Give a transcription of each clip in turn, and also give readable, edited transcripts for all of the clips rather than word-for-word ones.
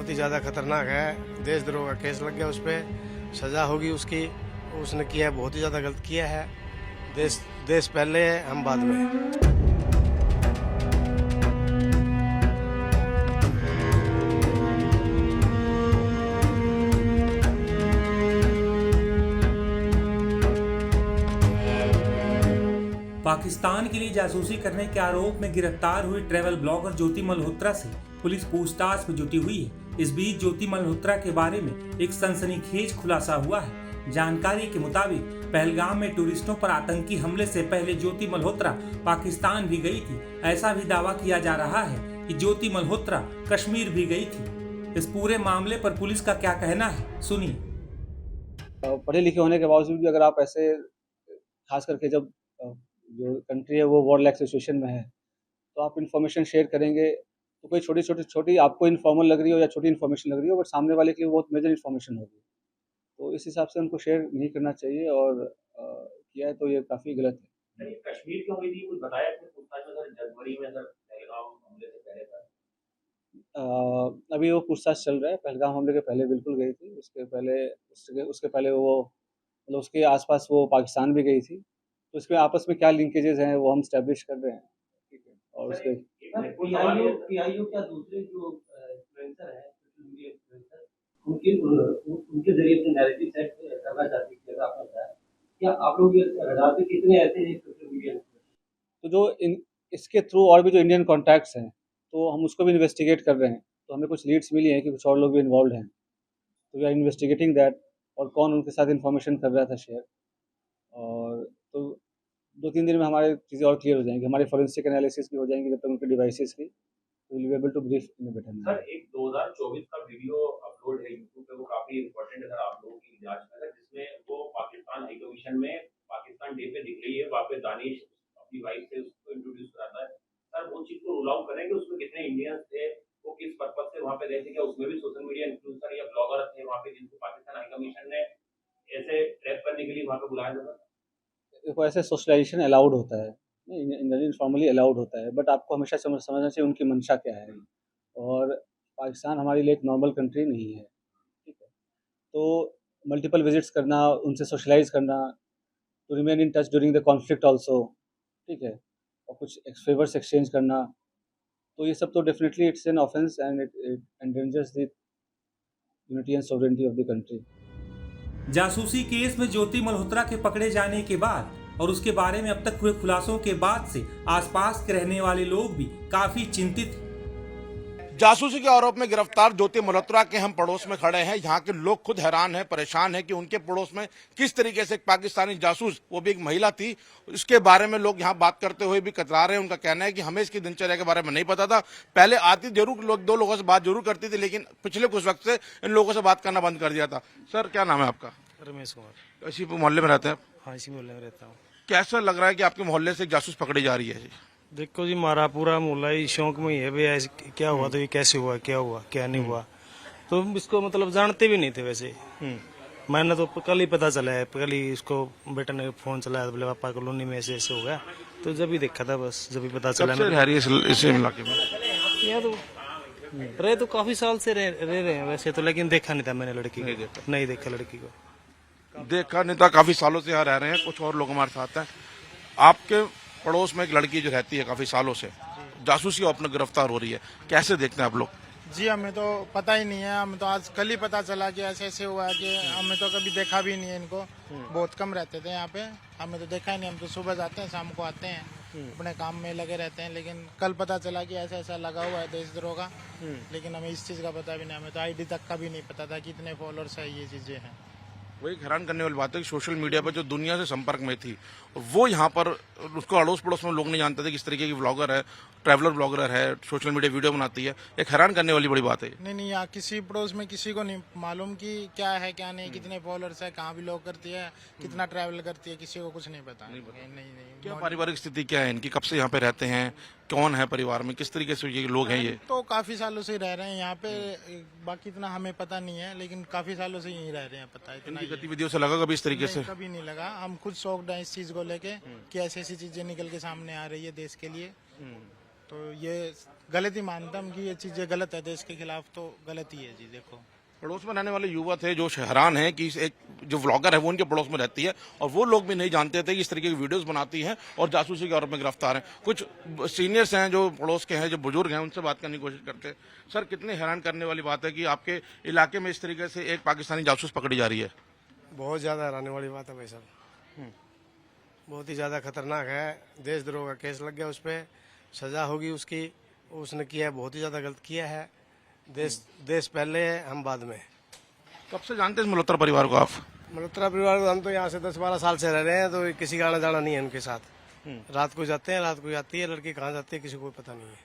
बहुत ही ज़्यादा खतरनाक है। देशद्रोह का केस लग गया उस पर, सज़ा होगी उसकी। उसने किया है, बहुत ही ज़्यादा गलत किया है। देश पहले है, हम बाद में। पाकिस्तान के लिए जासूसी करने के आरोप में गिरफ्तार हुई ट्रैवल ब्लॉगर ज्योति मल्होत्रा से पुलिस पूछताछ में जुटी हुई है। इस बीच ज्योति मल्होत्रा के बारे में एक सनसनीखेज खुलासा हुआ है। जानकारी के मुताबिक पहलगाम में टूरिस्टों पर आतंकी हमले से पहले ज्योति मल्होत्रा पाकिस्तान भी गई थी। ऐसा भी दावा किया जा रहा है कि ज्योति मल्होत्रा कश्मीर भी गई थी। इस पूरे मामले पर पुलिस का क्या कहना है, सुनिए। पढ़े लिखे होने के बावजूद भी अगर आप ऐसे, खास करके जब जो कंट्री है वो वॉर लाइक सिचुएशन में है, तो आप इन्फॉर्मेशन शेयर करेंगे तो कोई छोटी आपको इन्फॉर्मल लग रही हो या छोटी इन्फॉर्मेशन लग रही हो, बट सामने वाले के लिए बहुत मेजर इन्फॉर्मेशन होगी। तो इस हिसाब से उनको शेयर नहीं करना चाहिए, और किया है तो ये काफ़ी गलत है। कश्मीर क्यों गई थी, कुछ बताया आपने पूछताछ में? जनवरी में पहलगाम हमले से पहले था। अभी वो पूछताछ चल रहा है। पहलगाम हमले के पहले बिल्कुल गई थी। उसके पहले वो मतलब उसके आसपास वो पाकिस्तान भी गई थी। तो इसमें आपस में क्या लिंकेजेस हैं वो हम स्टैब्लिश कर रहे हैं, ठीक है। और उसके पीआईओ क्या दूसरे जो इन्फ्लुएंसर हैं, सोशल मीडिया इन्फ्लुएंसर, उनके जरिए अपने नैरेटिव सेट करना चाहती है, अगर आपने बताया, क्या आप लोग ये रडार पे कितने ऐसे हैं सोशल मीडिया? तो जो इसके थ्रू और भी जो इंडियन कॉन्टैक्ट्स हैं, तो हम उसको भी इन्वेस्टिगेट कर रहे हैं। तो हमें कुछ लीड्स मिली हैं कि कुछ और लोग भी इन्वॉल्व हैं, तो वी आर इन्वेस्टिगेटिंग दैट, और कौन उनके साथ इन्फॉर्मेशन कर रहा था शेयर। और तो 2-3 दिन में हमारे चीज़ें और क्लियर हो जाएंगी, हमारी फॉरेंसिक एनालिसिस भी हो जाएंगी जब तक उनके डिवाइसेस की, तो will be able to brief in better manner. Sir, एक 2024 का वीडियो अपलोड है यूट्यूब पे, वो काफी इंपॉर्टेंट है सर आप लोगों की जांच में, जिसमें वो पाकिस्तान हाई कमीशन में पाकिस्तान डे पे दिख रही है, वहाँ पे दानिश अपनी वाइफ से उसको इंट्रोड्यूस कराता है। सर, वो चीज को रूल आउट करें कि उसमें कितने इंडियंस थे, वो किस पर्पज से वहाँ पे गए थे, क्या उसमें भी सोशल मीडिया इन्फ्लुएंसर या ब्लॉगर थे वहाँ पे जिनको पाकिस्तान हाई कमीशन ने ऐसे ट्रैप करने के लिए वहाँ पे बुलाया था? देखो, ऐसे सोशलाइजेशन अलाउड होता है, नहीं फॉर्मली अलाउड होता है, बट आपको हमेशा समझना चाहिए उनकी मंशा क्या है। और पाकिस्तान हमारे लिए एक नॉर्मल कंट्री नहीं है, ठीक है। तो मल्टीपल विजिट्स करना, उनसे सोशलाइज करना, to remain in touch during the conflict also, ठीक है, और कुछ फेवर्स एक्सचेंज करना, तो ये सब तो definitely it's an offence and it endangers the unity and sovereignty of the country. जासूसी केस में ज्योति मल्होत्रा के पकड़े जाने के बाद और उसके बारे में अब तक हुए खुलासों के बाद से आसपास के रहने वाले लोग भी काफी चिंतित हैं। जासूसी के आरोप में गिरफ्तार ज्योति मल्होत्रा के हम पड़ोस में खड़े हैं। यहाँ के लोग खुद हैरान हैं, परेशान हैं कि उनके पड़ोस में किस तरीके से एक पाकिस्तानी जासूस, वो भी एक महिला थी, इसके बारे में लोग यहाँ बात करते हुए भी कतरा रहे हैं। उनका कहना है कि हमें इसकी दिनचर्या के बारे में नहीं पता था। पहले आती जरूर, लोग 2 लोगों से बात जरूर करती थी, लेकिन पिछले कुछ वक्त से इन लोगों से बात करना बंद कर दिया था। सर, क्या नाम है आपका? रमेश कुमार। इसी मोहल्ले में रहते हैं? हाँ, इसी मोहल्ले में रहता हूँ। कैसा लग रहा है कि आपके मोहल्ले से एक जासूस पकड़ी जा रही है? देखो जी, हमारा पूरा मोहल्ला ही शौक में ही है, भाई ऐसे क्या हुआ तो ये कैसे हुआ, क्या हुआ क्या नहीं हुआ, तो इसको मतलब जानते भी नहीं थे वैसे। मैंने तो कल ही पता चला है, कल ही इसको बेटा ने फोन चलाया, बोले पापा कॉलोनी में ऐसे ऐसे हो गया, तो जब ही देखा था, बस जब ही पता चला। इस इलाके में यहाँ तो रहे तो काफी साल से रह रहे हैं वैसे तो, लेकिन देखा नहीं था मैंने लड़की को, नहीं देखा लड़की को, देखा नहीं था। काफी सालों से यहाँ रह रहे हैं। कुछ और लोग हमारे साथ हैं। आपके पड़ोस में एक लड़की जो रहती है काफी सालों से, जासूसी अपने गिरफ्तार हो रही है, कैसे देखते हैं आप लोग? जी, हमें तो पता ही नहीं है, हमें तो आज कल ही पता चला कि ऐसे ऐसे हुआ कि हमें तो कभी देखा भी नहीं है इनको। बहुत कम रहते थे यहाँ पे, हमें तो देखा ही नहीं। हम तो सुबह जाते हैं, शाम को आते हैं, अपने काम में लगे रहते हैं, लेकिन कल पता चला कि ऐसा ऐसा लगा हुआ है देशद्रोह का। लेकिन हमें इस चीज़ का पता भी नहीं, हमें तो आईडी तक का भी नहीं पता था कि इतने फॉलोअर्स है, ये चीज़ें हैं। वही हैरान करने वाली बात है कि सोशल मीडिया पर जो दुनिया से संपर्क में थी, वो यहाँ पर उसको अड़ोस पड़ोस में लोग नहीं जानते थे किस तरीके की ब्लॉगर है, ट्रैवलर ब्लॉगर है, सोशल मीडिया वीडियो बनाती है। एक हैरान करने वाली बड़ी बात है। नहीं, यहाँ किसी पड़ोस में किसी को नहीं मालूम कि क्या है क्या नहीं, कितने फॉलोअर्स है, कहाँ बिलोंग करती है, कितना ट्रैवल करती है, किसी को कुछ नहीं पता। नहीं। क्या पारिवारिक स्थिति क्या है इनकी, कब से यहाँ पे रहते हैं, कौन है परिवार में, किस तरीके से ये लोग हैं? ये तो काफी सालों से रह रहे हैं यहाँ पे, बाकी इतना हमें पता नहीं है, लेकिन काफी सालों से यहीं रह रहे हैं, पता है इतना। इनकी गतिविधियों से लगा कभी इस तरीके से? कभी नहीं लगा, हम खुद शॉक्ड हैं इस चीज को लेके कि ऐसी ऐसी चीजें निकल के सामने आ रही है देश के लिए। तो ये गलत ही मानता हूँ कि ये चीजें गलत है, देश के खिलाफ तो गलत ही है जी। देखो पड़ोस में रहने वाले युवा थे जो हैरान है कि एक जो व्लॉगर है वो उनके पड़ोस में रहती है और वो लोग भी नहीं जानते थे कि इस तरीके की वीडियोस बनाती है और जासूसी के आरोप में गिरफ्तार हैं। कुछ सीनियर्स हैं जो पड़ोस के हैं, जो बुजुर्ग हैं, उनसे बात करने की कोशिश करते हैं। सर, कितनी हैरान करने वाली बात है कि आपके इलाके में इस तरीके से एक पाकिस्तानी जासूस पकड़ी जा रही है। बहुत ज़्यादा हैरानी वाली बात है भाई साहब, बहुत ही ज़्यादा खतरनाक है। देशद्रोह का केस लग गया, उस पर सजा होगी उसकी। उसने किया है, बहुत ही ज़्यादा गलत किया है। देश पहले है, हम बाद में। कब से जानते हैं इस मल्होत्रा परिवार को आप? मल्होत्रा परिवार को हम तो यहाँ से 10-12 साल से रह रहे हैं, तो किसी का आना जाना नहीं है उनके साथ। रात को जाते हैं, रात को जाती है लड़की, कहाँ जाती है किसी को पता नहीं है।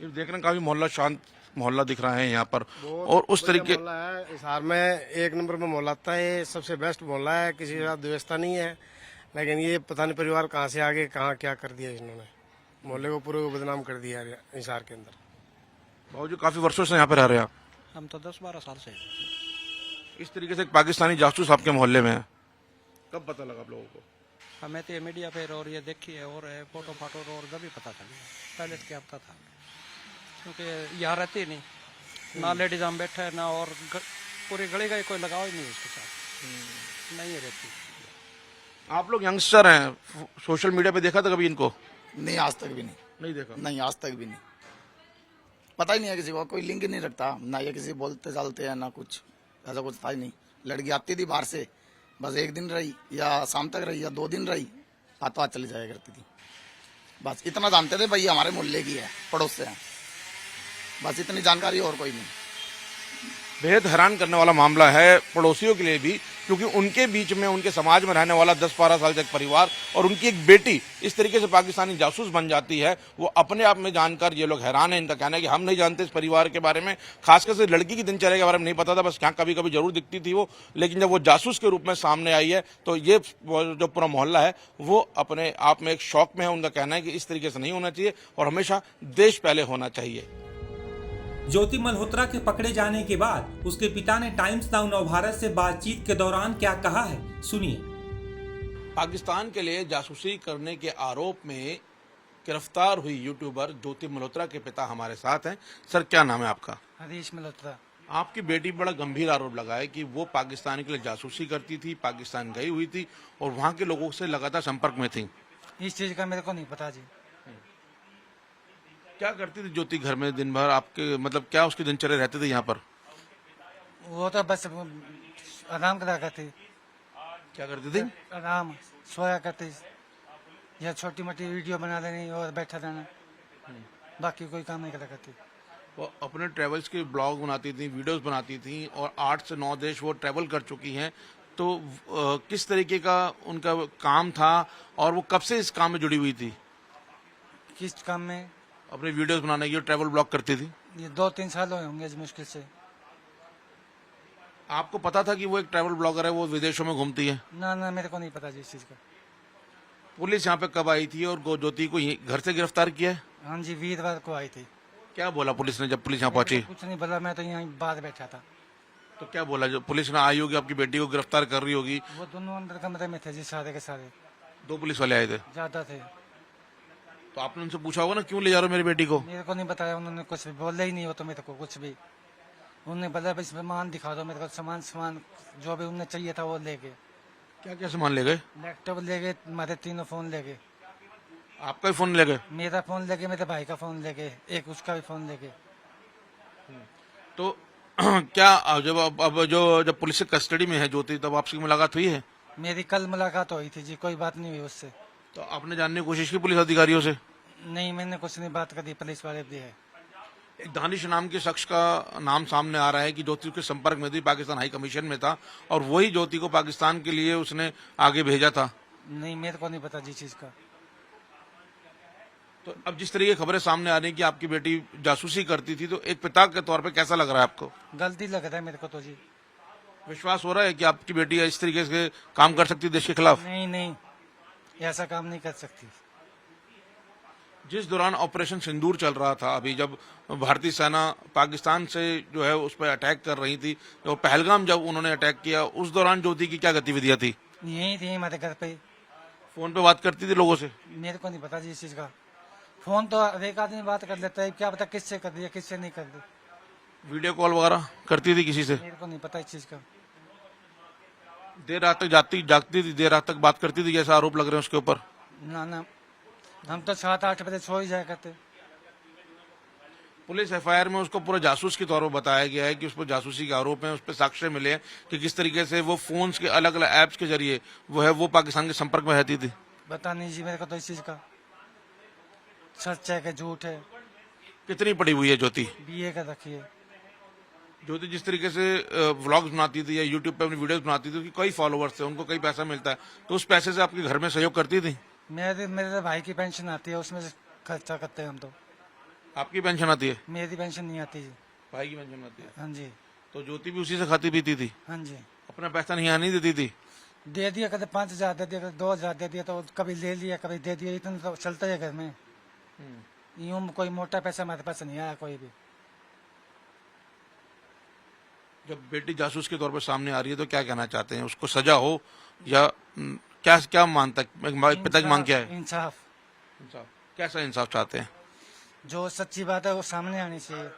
ये देख रहे हैं काफी मोहल्ला शांत मोहल्ला दिख रहा है यहाँ पर और उस तरीके मोहल्ला है इस हार में, एक नंबर में मोहल्ला आता है, ये सबसे बेस्ट मोहल्ला है, किसी के साथ व्यवस्था नहीं है। लेकिन ये पता नहीं परिवार कहाँ से आगे कहाँ क्या कर दिया इन्होंने, मोहल्ले को पूरे को बदनाम कर दिया हिसार के अंदर। बाबूजी काफी वर्षों से यहाँ पे रह रहे हैं आप? हम तो 10-12 साल से। इस तरीके से एक पाकिस्तानी जासूस आपके मोहल्ले में है, कब पता लगा आप लोगों को? हमें तो ये मीडिया पे और ये देखी है और फोटो फाटो और जब भी पता चला, पहले से क्या पता था, क्योंकि यहाँ रहती नहीं ना, लेडीज हम बैठे है ना, और पूरी गली का कोई लगाव ही नहीं है उसके साथ, नहीं रहती। आप लोग यंगस्टर हैं, सोशल मीडिया पे देखा था कभी इनको? नहीं, आज तक भी नहीं। नहीं देखा? नहीं, आज तक भी नहीं, पता ही नहीं है किसी को, कोई लिंक नहीं रखता ना, ये किसी बोलते चालते हैं ना कुछ, ऐसा कुछ था ही नहीं। लड़की आती थी बाहर से, बस एक दिन रही या शाम तक रही या 2 दिन रही, हाथों हाथ चली जाया करती थी। बस इतना जानते थे भाई हमारे मोहल्ले की है, पड़ोस से है, बस इतनी जानकारी और कोई नहीं। बेहद हैरान करने वाला मामला है पड़ोसियों के लिए भी, क्योंकि उनके बीच में, उनके समाज में रहने वाला 10-12 साल का एक परिवार और उनकी एक बेटी इस तरीके से पाकिस्तानी जासूस बन जाती है। वो अपने आप में जानकर ये लोग हैरान हैं। इनका कहना है कि हम नहीं जानते इस परिवार के बारे में, खासकर से लड़की की दिनचर्या के बारे में नहीं पता था, बस यहाँ कभी कभी जरूर दिखती थी वो, लेकिन जब वो जासूस के रूप में सामने आई है तो ये जो पूरा मोहल्ला है वो अपने आप में एक शौक में है। उनका कहना है कि इस तरीके से नहीं होना चाहिए और हमेशा देश पहले होना चाहिए। ज्योति मल्होत्रा के पकड़े जाने के बाद उसके पिता ने टाइम्स नाउ नवभारत से बातचीत के दौरान क्या कहा है, सुनिए। पाकिस्तान के लिए जासूसी करने के आरोप में गिरफ्तार हुई यूट्यूबर ज्योति मल्होत्रा के पिता हमारे साथ हैं। सर, क्या नाम है आपका? हरीश मल्होत्रा। आपकी बेटी बड़ा गंभीर आरोप लगा है कि वो पाकिस्तान के लिए जासूसी करती थी, पाकिस्तान गई हुई थी और वहां के लोगों से लगातार संपर्क में थी। इस चीज का मेरे को नहीं पता जी। क्या करती थी ज्योति घर में दिन भर? आपके मतलब क्या उसकी दिनचर्या रहती थी यहाँ पर? वो तो बस आराम करा करती। क्या करती थी? आराम, सोया करती या छोटी मोटी वीडियो बना देनी और बैठा रहना, बाकी कोई काम नहीं करा करती। वो अपने ट्रेवल्स के ब्लॉग बनाती थी, वीडियोस बनाती थी और 8 से 9 देश वो ट्रेवल कर चुकी हैं। तो किस तरीके का उनका काम था और वो कब से इस काम में जुड़ी हुई थी? किस काम में? अपने वीडियोस बनाने की, ट्रैवल ब्लॉग करती थी। ये 2-3 साल हुए होंगे मुश्किल से। आपको पता था कि वो एक ट्रैवल ब्लॉगर है, वो विदेशों में घूमती है? ना ना, मेरे को नहीं पता जी इस चीज का। पुलिस यहाँ पे कब आई थी और ज्योति को घर से गिरफ्तार किया है? हाँ जी, वीरवार को आई थी। क्या बोला पुलिस ने जब पुलिस यहाँ पहुंची? कुछ नहीं बोला, मैं तो यहाँ बाहर बैठा था। तो क्या बोला? जब पुलिस ने आई होगी, आपकी बेटी को गिरफ्तार कर रही होगी। वो दोनों अंदर कमरे में थे जी, सारे के सारे। 2 पुलिस वाले आए थे? ज्यादा थे। तो आपने उनसे पूछा होगा ना, क्यों ले जा रहे हो मेरी बेटी को? मेरे को नहीं बताया उन्होंने, कुछ भी बोला ही नहीं हो तो मेरे को कुछ भी। उन्होंने बोला बस सामान दिखा दो मेरे को, सामान जो भी उन्हें चाहिए था वो ले गए। क्या क्या सामान ले गए? लैपटॉप ले गए, हमारे 3 फोन ले गए। आपका ही फोन ले गए? मेरा फोन ले गए, मेरे भाई का फोन ले गए, एक उसका भी फोन ले गए। तो क्या जब पुलिस की कस्टडी में है ज्योति, तब आपसे मुलाकात हुई है? मेरी कल मुलाकात हुई थी जी, कोई बात नहीं हुई उससे। तो आपने जानने की कोशिश की पुलिस अधिकारियों से? नहीं, मैंने कुछ नहीं बात करी, पुलिस वाले भी है। एक दानिश नाम के शख्स का नाम सामने आ रहा है कि ज्योति के संपर्क में थी, पाकिस्तान हाई कमीशन में था और वही ज्योति को पाकिस्तान के लिए उसने आगे भेजा था। नहीं, मेरे को नहीं पता जी चीज का। तो अब जिस तरीके खबरें सामने आ रही कि आपकी बेटी जासूसी करती थी, तो एक पिता के तौर पे कैसा लग रहा है आपको? गलती लग रहा है मेरे को तो जी। विश्वास हो रहा है कि आपकी बेटी इस तरीके से काम कर सकती है देश के खिलाफ? नहीं नहीं, ऐसा काम नहीं कर सकती। जिस दौरान ऑपरेशन सिंदूर चल रहा था, अभी जब भारतीय सेना पाकिस्तान से जो है उस पर अटैक कर रही थी, तो पहलगाम जब उन्होंने अटैक किया, उस दौरान ज्योति की क्या गतिविधियां थी? यही थी हमारे घर पे। फोन पे बात करती थी लोगों से? मेरे को नहीं पता जी इस चीज का। फोन तो हर एक आदमी बात कर लेता है, क्या पता किससे कर दिया किससे नहीं कर दी, वीडियो कॉल वगैरह करती थी किसी से? मेरे को नहीं पता इस चीज का। देर रात तक जागती थी, देर रात तक बात करती थी, जैसा आरोप लग रहे हैं उसके ऊपर? ना ना, हम तो 7-8 बजे सो ही जाया करते। पुलिस एफआईआर में उसको पूरा जासूस के तौर पर बताया गया है कि उस पर जासूसी के आरोप हैं, उस पर साक्ष्य मिले हैं कि किस तरीके से वो फोन्स के अलग अलग ऐप्स के जरिए वो पाकिस्तान के संपर्क में रहती थी। बता नहीं जी मेरे को तो इस चीज का, सच है कि झूठ है। कितनी पड़ी हुई है ज्योति? BA का रखिए। ज्योति जिस तरीके से व्लॉग्स बनाती थी या यूट्यूब पे अपनी वीडियोस बनाती थी, उसकी कई फॉलोअर्स थे, उनको कई पैसा मिलता है, तो उस पैसे से आपके घर में सहयोग करती थी? मेरे भाई की पेंशन आती है, उसमें से खर्चा करते हैं हम तो। आपकी पेंशन आती है? मेरी पेंशन नहीं आती जी। भाई की पेंशन आती है? हाँ जी। तो ज्योति भी उसी से खाती पीती थी? हाँ जी। अपना पैसा नहीं आने देती थी? दे दिया, कभी 5,000 दे दिया, कभी 2,000 दे दिया, तो कभी ले लिया कभी दे दिया, इतना तो चलता है घर में। यूं कोई मोटा पैसा हमारे पास नहीं आया कोई भी। जब बेटी जासूस के तौर पर सामने आ रही है तो क्या कहना चाहते हैं? उसको सजा हो या क्या मानता है पिता की मांग क्या है? इंसाफ। कैसा इंसाफ चाहते हैं? जो सच्ची बात है वो सामने आनी चाहिए।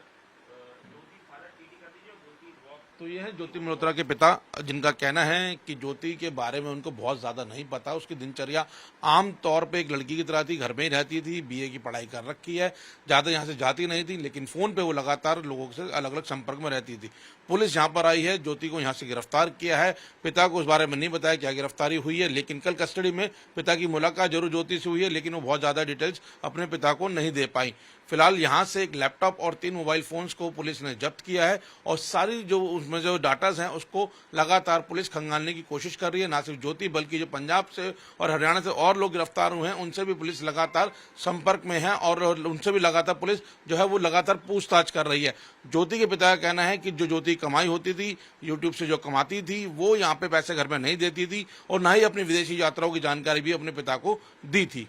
तो ये है ज्योति मल्होत्रा के पिता, जिनका कहना है कि ज्योति के बारे में उनको बहुत ज्यादा नहीं पता। उसकी दिनचर्या आम तौर पे एक लड़की की तरह थी, घर में ही रहती थी, BA की पढ़ाई कर रखी है, ज्यादा यहाँ से जाती नहीं थी, लेकिन फोन पे वो लगातार लोगों से अलग अलग संपर्क में रहती थी। पुलिस यहाँ पर आई है, ज्योति को यहाँ से गिरफ्तार किया है। पिता को उस बारे में नहीं बताया क्या गिरफ्तारी हुई है, लेकिन कल कस्टडी में पिता की मुलाकात जरूर ज्योति से हुई है, लेकिन वो बहुत ज्यादा डिटेल्स अपने पिता को नहीं दे पाई। फिलहाल यहाँ से एक लैपटॉप और 3 मोबाइल फोन्स को पुलिस ने जब्त किया है और सारी जो उसमें जो डाटाज हैं उसको लगातार पुलिस खंगालने की कोशिश कर रही है। ना सिर्फ ज्योति बल्कि जो पंजाब से और हरियाणा से और लोग गिरफ्तार हुए हैं उनसे भी पुलिस लगातार संपर्क में है और उनसे भी लगातार पुलिस जो है वो लगातार पूछताछ कर रही है। ज्योति के पिता का कहना है कि जो ज्योति कमाई होती थी यूट्यूब से, जो कमाती थी, वो यहाँ पे पैसे घर में नहीं देती थी और ना ही अपनी विदेशी यात्राओं की जानकारी भी अपने पिता को दी थी।